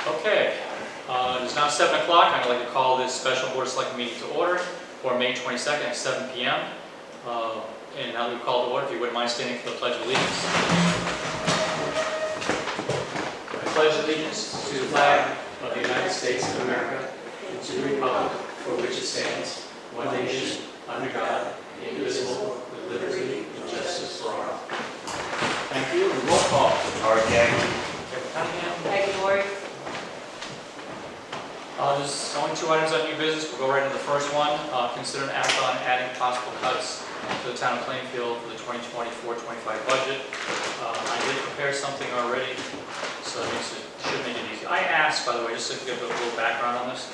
Okay, it's now 7 o'clock. I'd like to call this special Board of Selectmen meeting to order for May 22nd at 7 p.m. And now that we've called to order, if you wouldn't mind standing for the Pledge of Allegiance. I pledge allegiance to the flag of the United States of America and to the republic for which it stands, one nation, under God, indivisible, with liberty and justice for all. Thank you. Roll call. Howard Gang. Kevin Cunningham. Peggy Lori. There's only 2 items on new business. We'll go right into the first one. Consider an act on adding possible cuts to the town of Plainfield for the 2024-25 budget. I did prepare something already, so it should make it easy. I asked, by the way, just to give a little background on this,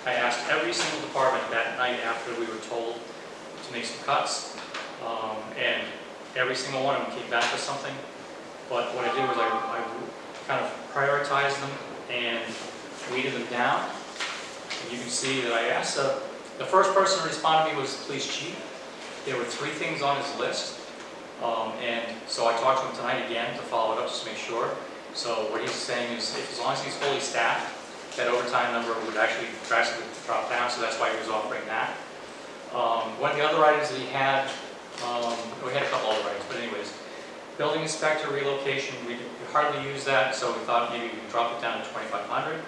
I asked every single department that night after we were told to make some cuts, and every single one of them came back with something. But what I did was I kind of prioritized them and weeded them down. And you can see that I asked, the first person to respond to me was the police chief. There were 3 things on his list, and so I talked to him tonight again to follow it up just to make sure. So what he's saying is, as long as he's fully staffed, that overtime number would actually drastically drop down, so that's why he was offering that. One of the other items that he had, we had a couple other items, but anyways, building inspector relocation, we hardly use that, so we thought maybe we could drop it down to $2,500.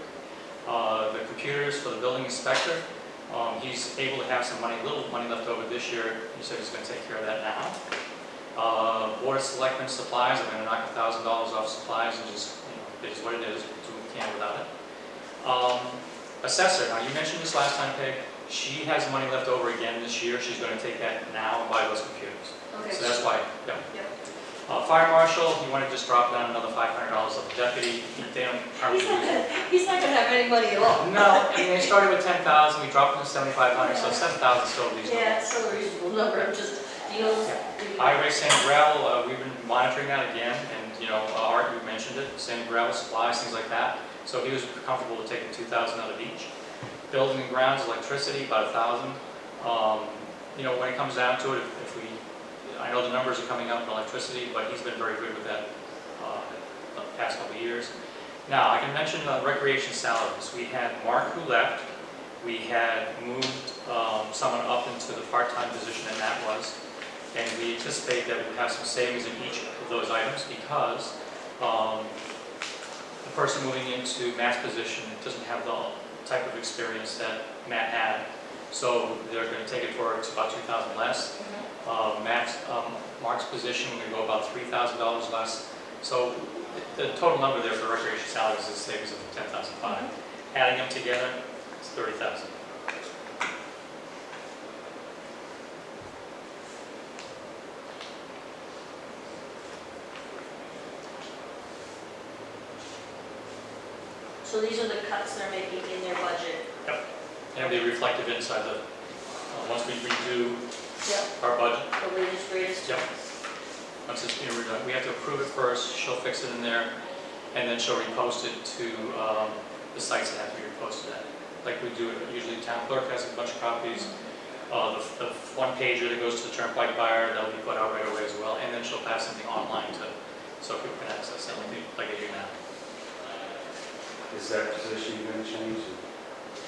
The computers for the building inspector, he's able to have some money, a little money left over this year. He said he's going to take care of that now. Board of Selectmen supplies, I'm going to knock $1,000 off supplies and just, it is what it is, do what we can without it. Assessor, now you mentioned this last time, Peg, she has money left over again this year. She's going to take that now and buy those computers. Okay. So that's why, yeah. Yep. Fire marshal, he wanted to just drop down another $500 of the deputy. They don't hardly use it. He's not going to have any money at all. No, I mean, they started with 10,000, we dropped them to 7,500, so 7,000 is still reasonable. Yeah, it's still a reasonable number. I'm just deals. Highway, sand and gravel, we've been monitoring that again, and Art, you mentioned it, sand and gravel supplies, things like that. So he was comfortable to take the 2,000 out of each. Building and grounds, electricity, about 1,000. When it comes down to it, if we, I know the numbers are coming up in electricity, but he's been very good with that the past couple of years. Now, I can mention recreation salaries. We had Mark who left. We had moved someone up into the part-time position that Matt was. And we anticipate that we'll have some savings in each of those items because the person moving into Matt's position doesn't have the type of experience that Matt had. So they're going to take it for it's about $2,000 less. Mark's position, we're going to go about $3,000 less. So the total number there for recreation salaries is savings of $10,500. Adding them together, it's $30,000. So these are the cuts they're making in their budget. Yep. And they reflected inside the, once we redo our budget. The latest, greatest. Yep. Once it's being redone, we have to approve it first, she'll fix it in there, and then she'll repost it to the sites that have to be reposted at. Like we do it, usually the town clerk has a bunch of copies. The one pager that goes to the turnpike buyer, that'll be put out right away as well, and then she'll pass something online so people can access it like they do now. Is that position going to change?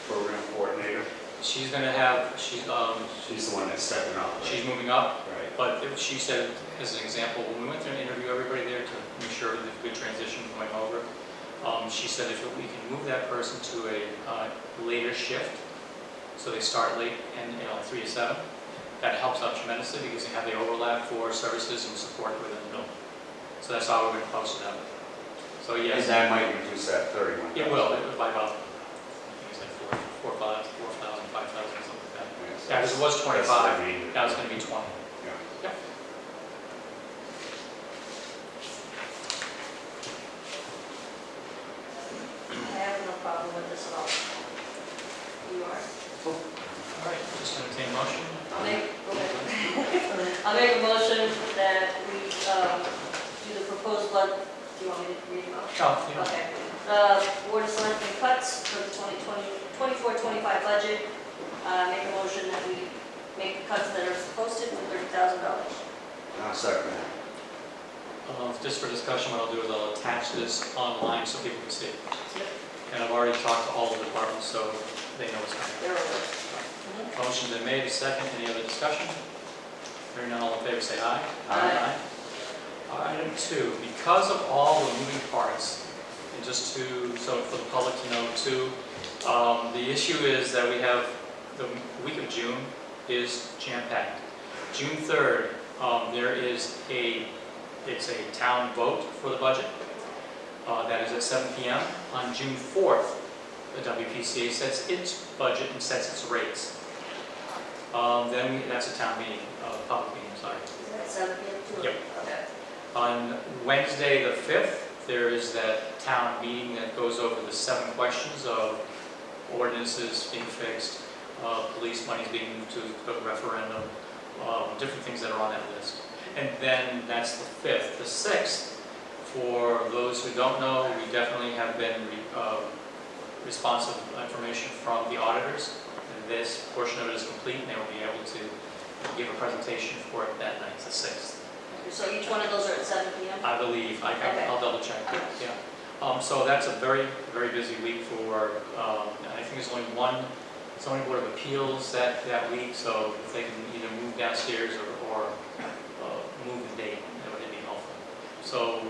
Program coordinator? She's going to have, she's the one that's stepping up. Right? She's moving up, right. But she said, as an example, when we went through and interview everybody there to make sure there's a good transition going over, she said if we can move that person to a later shift, so they start late and 3 to 7, that helps out tremendously because they have the overlap for services and support within the building. So that's how we're going to post it out. So yes. And that might reduce that 31. It will. It was by about, I think it's like 4,000, 5,000, something like that. Yeah, because it was 25. Now it's going to be 20. Yeah. Yep. I have no problem with this at all. You are. Cool. All right. Just entertain a motion. I'll make a motion that we do the proposed budget. Do you want me to read them out? Oh, Okay. Board of Selectmen cuts for the 24-25 budget. Make a motion that we make the cuts that are posted for $30,000. I'll second that. Just for discussion, what I'll do is I'll attach this online so people can see it. Yep. And I've already talked to all the departments, so they know what's coming. They're over. Motion's been made, a second, any other discussion? Hearing none, all in favor say aye. Aye. Item 2, because of all the moving parts, and just so for the public to know too, the issue is that we have, the week of June is jam-packed. June 3rd, there is it's a town vote for the budget. That is at 7 p.m. On June 4th, the WPCA sets its budget and sets its rates. That's a town meeting, public meeting, sorry. Is that 7 p.m. too? Yep. Okay. On Wednesday, the 5th, there is that town meeting that goes over the 7 questions of ordinances being fixed, police monies being moved to a referendum, different things that are on that list. And then that's the 5th. The 6th, for those who don't know, we definitely have been responsive information from the auditors. And this portion of it is complete, and they will be able to give a presentation for it that night, the 6th. So each one of those are at 7 p.m.? I believe, Okay. I'll double check, yeah. So that's a very, very busy week for, I think there's only one zoning board of appeals that week, so if they can either move downstairs or move the date, that would be helpful. So,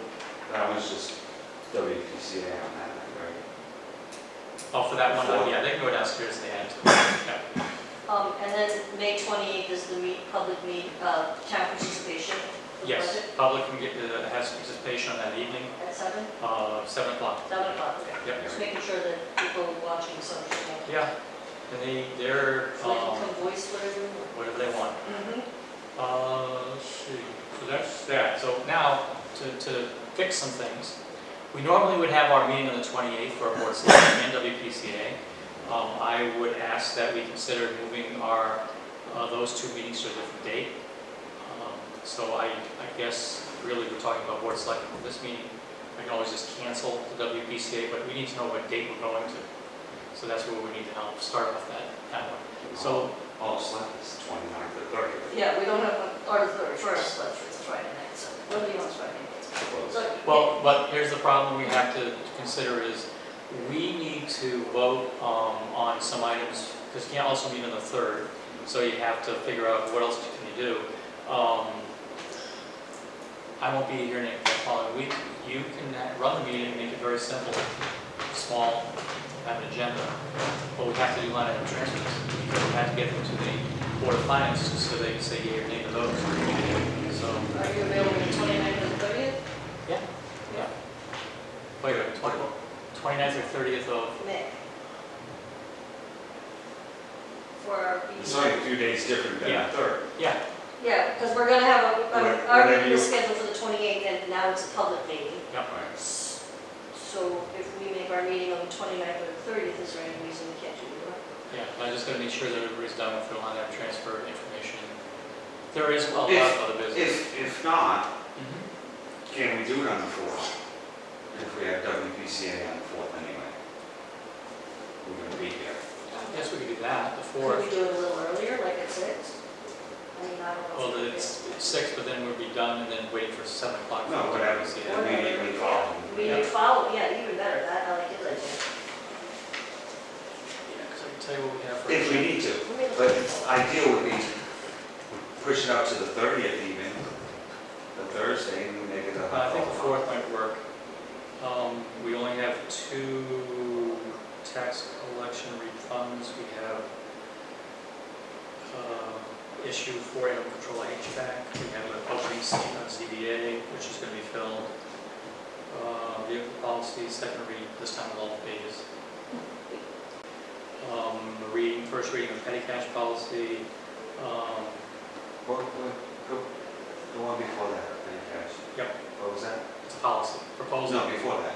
That was just WPCA on that night, right? for that one, yeah, they can go downstairs if they had to. Yeah. And then May 28th is the public town participation for the Yes, budget public can has participation on that evening, at 7? 7 o'clock. 7 o'clock, okay. Yep. Just making sure that people watching so understand. Yeah, and they're, So they can come voice whatever you want. whatever they want. Mm-hmm. Let's see, so that's that. So now, to fix some things, we normally would have our meeting on the 28th for our Board of Selectmen and WPCA. I would ask that we consider moving those 2 meetings to a different date. So I guess really we're talking about Board of Selectmen for this meeting. I can always just cancel the WPCA, but we need to know what date we're going to. So that's where we need to help start off that one. So All select is 29th or 30th. Yeah, we don't have one, or the 31st, but it's a Friday night, so nobody wants Friday nights. So, well, but here's the problem we have to consider is we need to vote on some items, because you can't also meet on the 3rd, so you have to figure out what else can you do. I won't be here next following week. You can run the meeting, make it very simple, small, have an agenda, but we have to do line item transfers, because we have to get them to the Board of Finance so they can say yea or nay to those. So, are you available the 29th and the 30th? yeah. Wait a minute, 29th or 30th of, May. For our It's meeting. only a few days different than Yeah. the 3rd. yeah, Yeah, because we're gonna have our Whatever meeting is you- scheduled for the 28th, and now it's a public meeting. yeah. Right. So if we make our meeting on the 29th or the 30th, is there any reason we can't do that? Yeah, but I just gotta make sure that everybody's done with their line item transfer information. There is a lot If- of other business. If not, Mhm. can we do it on the 4th? If we have WPCA on the 4th anyway? We're going to be here. I guess we could do that, the Could 4th. we do it a little earlier, like at 6? I mean, I don't know. Well, if we it's 6, but then we'll be done and then waiting for 7 o'clock. No, whatever. See can. that. Immediately following. Immediately follow, yeah, even better, that, I like his idea. Yeah, because I can tell you what we have for. If we need to. Let me look But at it. ideal would be push it out to the 30th even, the Thursday, and we make it a... I think the 4th might work. We only have 2 tax collection refunds. We have issue for animal control HVAC. We have an opening seat on ZBA, which is going to be filled. Vehicle policy, second reading, this time with all pages. First reading of petty cash policy. Go on before that, petty cash. Yep. What was that? It's a policy proposal. No, before that.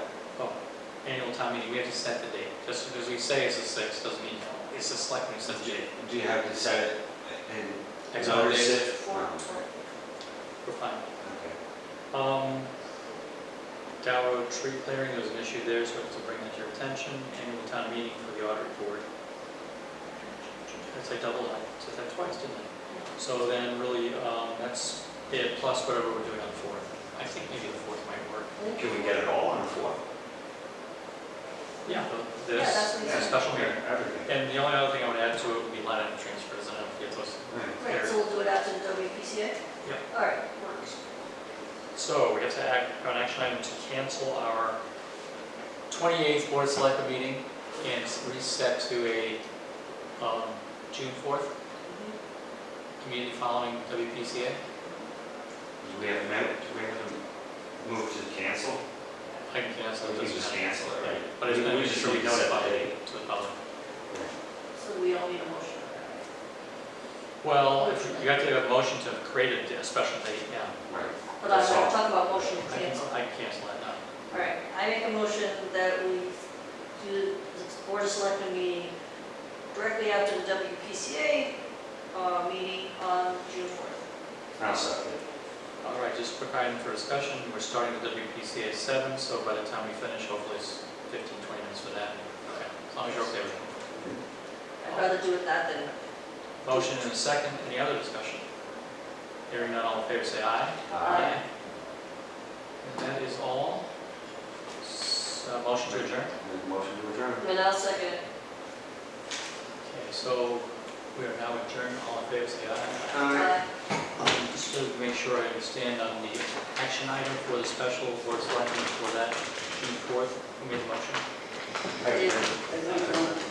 Annual town meeting, we have to set the date. Just because we say it's the 6th doesn't mean it's the selectmen who set the date. Do you have to set it and X notice days. it? Four, No. We're fine. Okay. Dow tree clearing, there was an issue there, so I have to bring that to your attention. Annual town meeting for the audit report. I'd say double that, said that twice, didn't I? So then really, that's it, plus whatever we're doing on the 4th. I think maybe the 4th might work. Can we get it all on the 4th? Yeah, this, that's what he a said. special meeting. Everything. And the only other thing I would add to it would be line item transfers, and I don't forget those. Right, so we'll do it after the WPCA? Yep. All right, works. So we have to act on action item to cancel our 28th Board of Selectmen meeting and reset to a June 4th, immediately following WPCA. Do we have to move to cancel? I can cancel it. We can just cancel it, right? But it's going to be just sure we need to set the notify date. to the public. So we don't need a motion on that, right? Well, if you have to have a motion to create a special date, yeah. Right. But I'm That's going all. to talk about motion to I cancel. can cancel that now. All right, I make a motion that we do the Board of Selectmen meeting directly after the WPCA meeting on June 4th. I'll second it. All right, just a quick item for discussion. We're starting the WPCA at 7, so by the time we finish, hopefully it's 15, 20 minutes for that. Okay, as long as you're okay with it. I'd rather do it that than, Motion and a second. Any other discussion? Hearing none, all in favor say aye. Aye. And that is all. Motion to adjourn. Make a motion to adjourn. and I'll second it. Okay, so we are now adjourned. All in favor say aye. Aye. Just to make sure I understand on the action item for the special Board of Selectmen for that June 4th, who made the motion? I did.